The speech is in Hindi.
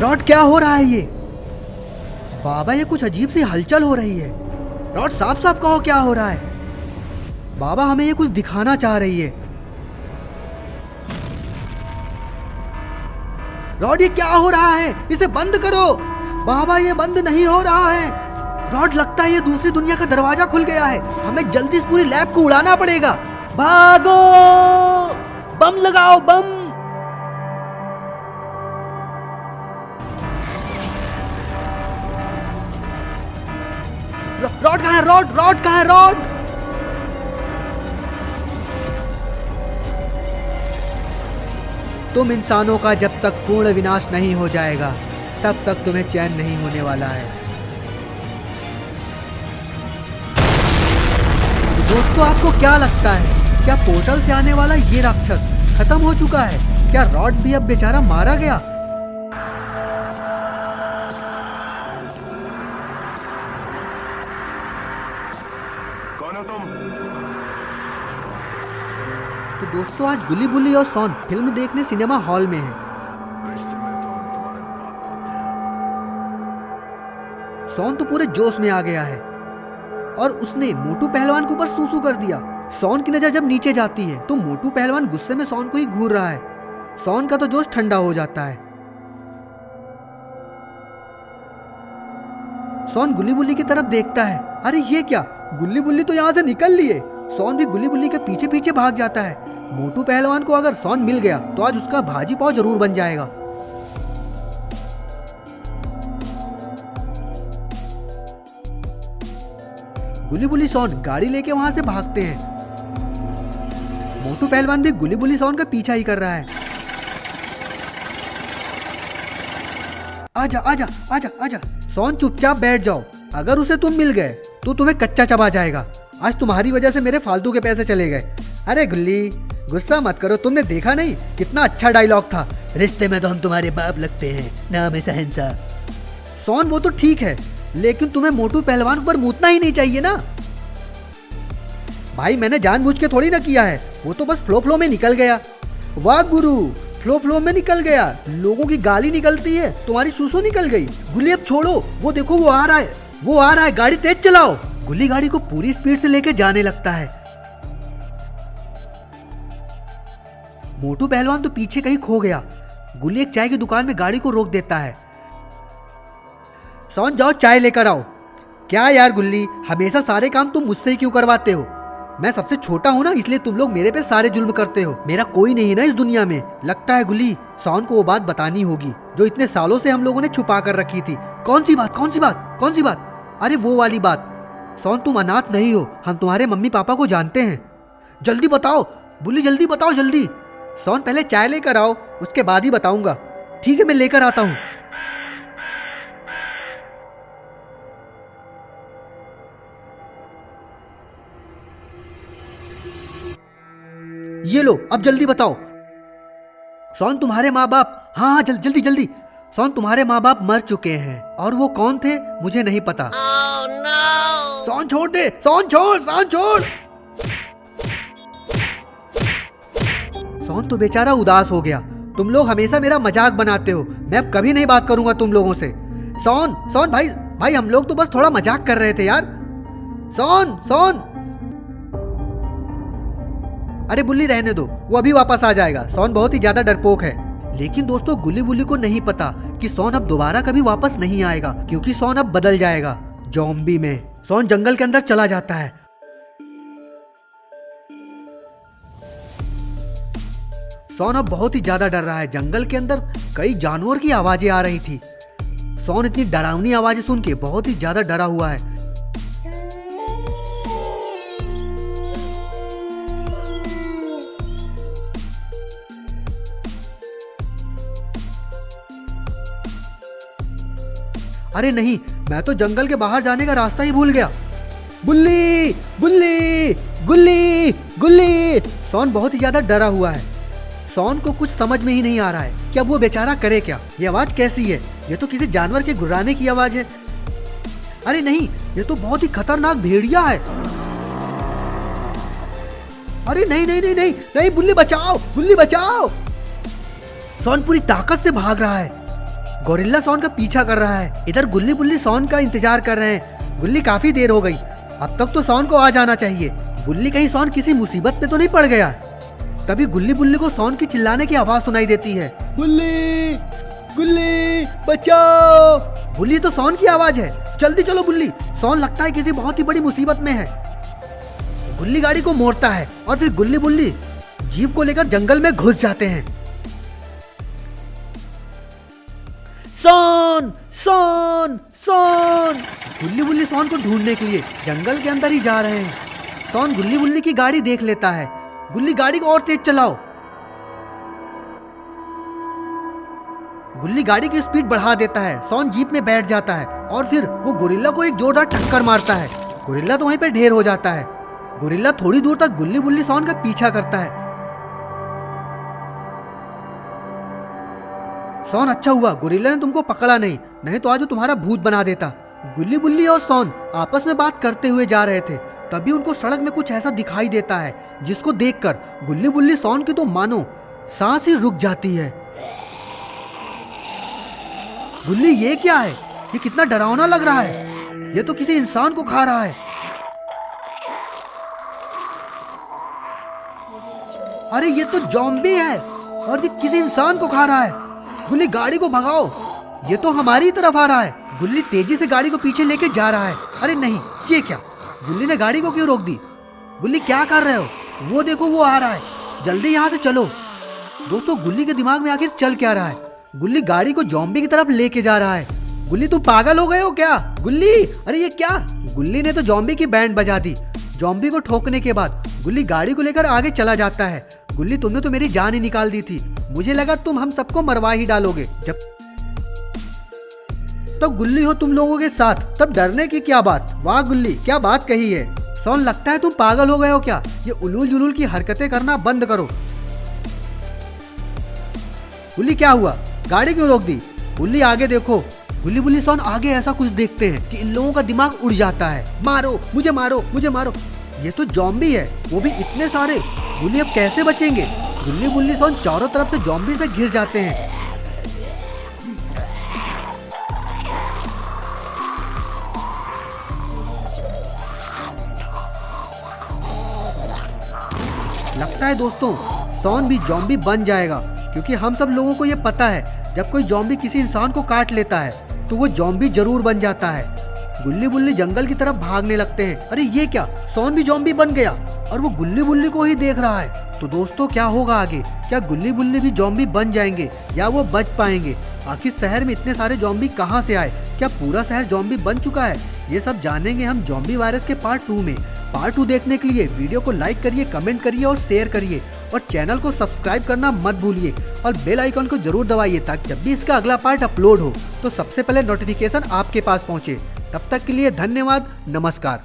रॉड क्या हो रहा है ये? बाबा ये कुछ अजीब सी हलचल हो रही है। रॉड साफ साफ कहो क्या हो रहा है? बाबा हमें ये कुछ दिखाना चाह रही है। रॉड ये क्या हो रहा है? इसे बंद करो। बाबा ये बंद नहीं हो रहा है। रॉड लगता है ये दूसरी दुनिया का दरवाजा खुल गया है। हमें जल्दी इस पूरी लैब को उड़ाना पड़ेगा। भागो, बम लगाओ, बम। रॉड कहाँ है? रॉड कहाँ है? रॉड तुम इंसानों का जब तक पूर्ण विनाश नहीं हो जाएगा तब तक तुम्हें चैन नहीं होने वाला है। तो दोस्तों आपको क्या लगता है, क्या पोर्टल से आने वाला ये राक्षस खत्म हो चुका है? क्या रॉड भी अब बेचारा मारा गया? कौन हो तुम? तो दोस्तों आज गुल्ली बुल्ली और सॉन फिल्म देखने सिनेमा हॉल में है। सॉन तो पूरे जोश में आ गया है और उसने मोटू पहलवान के ऊपर सूसू कर दिया। सॉन की नजर जब नीचे जाती है तो मोटू पहलवान गुस्से में सॉन को ही घूर रहा है। सॉन का तो जोश ठंडा हो जाता है। सॉन गुल्ली बुल्ली की तरफ देखता है। अरे ये क्या, गुल्ली बुल्ली तो यहाँ से निकल लिए। सॉन भी गुल्ली बुल्ली के पीछे पीछे भाग जाता है। मोटू पहलवान को अगर सॉन मिल गया तो आज उसका भाजी पाव जरूर बन जाएगा। गुल्ली बुल्ली सॉन गाड़ी लेके वहां से भागते हैं। मोटू पहलवान भी गुल्ली बुल्ली सॉन का पीछा ही कर रहा है। आजा आजा आजा आजा। सॉन चुपचाप बैठ जाओ। अगर उसे तुम मिल गए तो तुम्हें कच्चा चबा जाएगा। आज तुम्हारी वजह से मेरे फालतू के पैसे चले गए। अरे गुल्ली गुस्सा मत करो, तुमने देखा नहीं कितना अच्छा डायलॉग था, रिश्ते में तो हम तुम्हारे बाप लगते हैं, नाम है शहंशाह। सॉन वो तो ठीक है लेकिन तुम्हें मोटू पहलवान पर मूतना ही नहीं चाहिए ना भाई। मैंने जानबूझ के थोड़ी ना किया है, वो तो बस फ्लो में निकल गया। वाह गुरु, फ्लो में निकल गया। लोगों की गाली निकलती है, तुम्हारी सूसू निकल गई। गुल्ली अब छोड़ो, वो देखो वो आ रहा है, गाड़ी तेज चलाओ। गुल्ली गाड़ी को पूरी स्पीड से लेके जाने लगता है। मोटू पहलवान तो पीछे कहीं खो गया। गुल्ली एक चाय की दुकान में गाड़ी को रोक देता है। सॉन जाओ चाय लेकर आओ। क्या यार गुल्ली, हमेशा सारे काम तुम मुझसे ही क्यों करवाते हो? मैं सबसे छोटा हूँ ना, इसलिए तुम लोग मेरे पे सारे जुल्म करते हो। मेरा कोई नहीं ना इस दुनिया में। लगता है गुल्ली सॉन को वो बात बतानी होगी जो इतने सालों से हम लोगों ने छुपा कर रखी थी। कौन सी बात? अरे वो वाली बात। सॉन तुम अनाथ नहीं हो, हम तुम्हारे मम्मी पापा को जानते हैं। जल्दी बताओ बुल्ली, जल्दी बताओ जल्दी। सॉन पहले चाय लेकर आओ, उसके बाद ही बताऊंगा। ठीक है मैं लेकर आता हूँ। ये लो अब जल्दी बताओ। सॉन तुम्हारे माँ बाप, हाँ जल्दी। सॉन तुम्हारे माँ बाप मर चुके हैं और वो कौन थे मुझे नहीं पता। Oh, no! सॉन छोड़ दे, सॉन छोड़। सॉन तो बेचारा उदास हो गया। तुम लोग हमेशा मेरा मजाक बनाते हो, मैं अब कभी नहीं बात करूंगा तुम लोगों से। सॉन भाई हम लोग तो बस थोड़ा मजाक कर रहे थे यार। सॉन अरे बुल्ली रहने दो, वो अभी वापस आ जाएगा। सॉन बहुत ही ज्यादा डरपोक है। लेकिन दोस्तों गुल्ली बुल्ली को नहीं पता कि सॉन अब दोबारा कभी वापस नहीं आएगा, क्योंकि सॉन अब बदल जाएगा ज़ॉम्बी में। सॉन जंगल के अंदर चला जाता है। सॉन अब बहुत ही ज्यादा डर रहा है। जंगल के अंदर कई जानवर की आवाजें आ रही थी। सॉन इतनी डरावनी आवाजें सुन के बहुत ही ज्यादा डरा हुआ है। अरे नहीं, मैं तो जंगल के बाहर जाने का रास्ता ही भूल गया। बुल्ली बुल्ली गुल्ली गुल्ली। सॉन बहुत ही ज्यादा डरा हुआ है। सॉन को कुछ समझ में ही नहीं आ रहा है कि अब वो बेचारा करे क्या। ये आवाज कैसी है? ये तो किसी जानवर के गुर्राने की आवाज है। अरे नहीं, ये तो बहुत ही खतरनाक भेड़िया है। अरे नहीं, बुल्ली बचाओ। सॉन पूरी ताकत से भाग रहा है। गोरिल्ला सॉन का पीछा कर रहा है। इधर गुल्ली बुल्ली सॉन का इंतजार कर रहे हैं। गुल्ली काफी देर हो गई, अब तक तो सॉन को आ जाना चाहिए। गुल्ली कहीं सॉन किसी मुसीबत में तो नहीं पड़ गया। तभी गुल्ली बुल्ली को सॉन की चिल्लाने की आवाज सुनाई देती है, गुल्ली गुल्ली बचाओ। गुल्ली तो सॉन की आवाज है, जल्दी चलो गुल्ली। सॉन लगता है किसी बहुत ही बड़ी मुसीबत में है। गुल्ली गाड़ी को मोड़ता है और फिर गुल्ली बुल्ली जीप को लेकर जंगल में घुस जाते हैं। सॉन सॉन सॉन। गुल्ली बुल्ली सॉन को ढूंढने के लिए जंगल के अंदर ही जा रहे हैं। सॉन गुल्ली बुल्ली की गाड़ी देख लेता है। गुल्ली गाड़ी को और तेज चलाओ। गुल्ली गाड़ी की स्पीड बढ़ा देता है। सॉन जीप में बैठ जाता है और फिर वो गोरिल्ला को एक जोरदार टक्कर मारता है। गोरिल्ला तो वहीं पे ढेर हो जाता है। गोरिल्ला थोड़ी दूर तक गुल्ली बुल्ली सॉन का पीछा करता है। सॉन अच्छा हुआ गोरिल्ला ने तुमको पकड़ा नहीं तो आज वो तुम्हारा भूत बना देता। गुल्ली बुल्ली और सॉन आपस में बात करते हुए जा रहे थे, तभी उनको सड़क में कुछ ऐसा दिखाई देता है जिसको देखकर गुल्ली बुल्ली सॉन की तो मानो सांस ही रुक जाती है। गुल्ली ये क्या है? ये कितना डरावना लग रहा है। ये तो किसी इंसान को खा रहा है। अरे ये तो ज़ॉम्बी है और ये किसी इंसान को खा रहा है। गुल्ली गाड़ी को भगाओ, ये तो हमारी तरफ आ रहा है। गुल्ली तेजी से गाड़ी को पीछे लेके जा रहा है। अरे नहीं, ये क्या? गुल्ली ने गाड़ी को क्यों रोक दी? गुल्ली क्या कर रहे हो? वो देखो वो आ रहा है, जल्दी यहाँ से चलो। दोस्तों गुल्ली के दिमाग में आखिर चल क्या रहा है? गुल्ली गाड़ी को ज़ॉम्बी की तरफ लेके जा रहा है। गुल्ली तुम पागल हो गए हो क्या? गुल्ली अरे ये क्या? गुल्ली ने तो ज़ॉम्बी की बैंड बजा दी। ज़ॉम्बी को ठोकने के बाद गुल्ली गाड़ी को लेकर आगे चला जाता है। गुल्ली तुमने तो मेरी जान ही निकाल दी थी, मुझे लगा तुम हम सबको मरवा ही डालोगे। जब तो गुल्ली हो तुम लोगों के साथ, तब डरने की क्या बात? वाह गुल्ली क्या बात कही है। सॉन लगता है तुम पागल हो गए हो क्या? ये उलूल जुलूल की हरकतें करना बंद करो। गुल्ली क्या हुआ? गाड़ी क्यों रोक दी? गुल्ली आगे देखो। गुल्ली बुल्ली सॉन आगे ऐसा कुछ देखते हैं कि इन लोगों का दिमाग उड़ जाता है। मारो मुझे, मारो मुझे, मारो। ये तो ज़ॉम्बी है, वो भी इतने सारे। गुल्ली अब कैसे बचेंगे? गुल्ली बुल्ली सॉन चारों तरफ से ज़ॉम्बी से घिर जाते हैं। लगता है दोस्तों सॉन भी ज़ॉम्बी बन जाएगा, क्योंकि हम सब लोगों को ये पता है जब कोई ज़ॉम्बी किसी इंसान को काट लेता है तो वो ज़ॉम्बी जरूर बन जाता है। गुल्ली बुल्ली जंगल की तरफ भागने लगते हैं। अरे ये क्या? सॉन भी ज़ॉम्बी बन गया और वो गुल्ली बुल्ली को ही देख रहा है। तो दोस्तों क्या होगा आगे? क्या गुल्ली बुल्ली भी ज़ॉम्बी बन जाएंगे या वो बच पाएंगे? आखिर शहर में इतने सारे ज़ॉम्बी कहाँ से आए? क्या पूरा शहर ज़ॉम्बी बन चुका है? ये सब जानेंगे हम ज़ॉम्बी वायरस के पार्ट 2 में। पार्ट 2 देखने के लिए वीडियो को लाइक करिए, कमेंट करिए और शेयर करिए और चैनल को सब्सक्राइब करना मत भूलिए और बेल आइकन को जरूर दबाइए ताकि जब भी इसका अगला पार्ट अपलोड हो तो सबसे पहले नोटिफिकेशन आपके पास पहुंचे। तब तक के लिए धन्यवाद, नमस्कार।